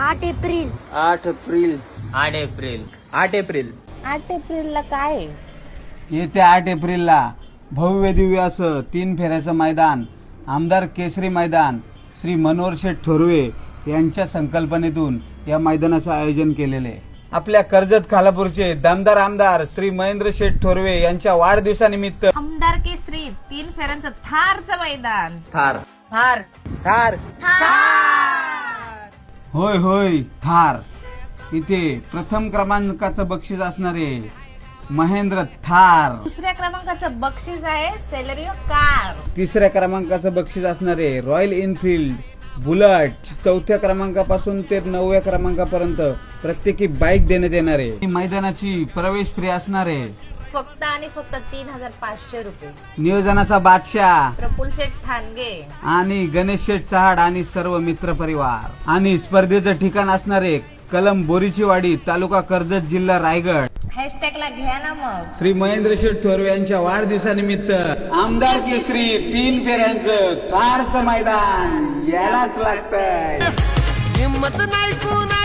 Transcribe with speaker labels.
Speaker 1: 8 April
Speaker 2: 8 April
Speaker 3: 8 April
Speaker 4: 8 April
Speaker 5: 8 एप्रिलला काय आहे?
Speaker 6: येत्या 8 एप्रिलला भव्य दिव्य असं 3 फेऱ्याचं मैदान आमदार केसरी मैदान श्री मनोहर शेठ थोरवे यांच्या संकल्पनेतून या मैदानाचं आयोजन केलेले आहे. आपल्या कर्जत खालापूरचे दमदार आमदार श्री महेंद्र शेठ थोरवे यांच्या वाढदिवसानिमित्त
Speaker 5: आमदार केसरी 3 फेऱ्यांचं थारचं मैदान.
Speaker 4: थार
Speaker 6: थार होय होय थार इथे प्रथम क्रमांकाचं बक्षीस असणारे महेंद्र थार,
Speaker 5: दुसऱ्या क्रमांकाचं बक्षीस आहे सेलेरिओ कार,
Speaker 6: तिसऱ्या क्रमांकाचं बक्षीस असणारे रॉयल इनफिल्ड बुलेट, चौथ्या क्रमांकापासून ते 9व्या क्रमांकापर्यंत प्रत्येकी बाईक देण्यात येणार आहे. मैदानाची प्रवेश फ्री असणार आहे.
Speaker 5: फक्त आणि फक्त 3500 रुपये.
Speaker 6: नियोजनाचा बादशाह
Speaker 5: प्रफुल्ल शेठ ठाणगे
Speaker 6: आणि गणेश शेठ चहाड आणि सर्व मित्र परिवार. आणि स्पर्धेचं ठिकाण असणारे कलम बोरीचीवाडी, तालुका कर्जत, जिल्हा रायगड.
Speaker 5: हॅशटॅगला घ्या ना मग.
Speaker 6: श्री महेंद्र शेठ थोरवे यांच्या वाढदिवसानिमित्त आमदार केसरी 3 फेऱ्यांचं थारचं मैदान यायलाच लागतंय.
Speaker 7: हिम्मत नाही कुणा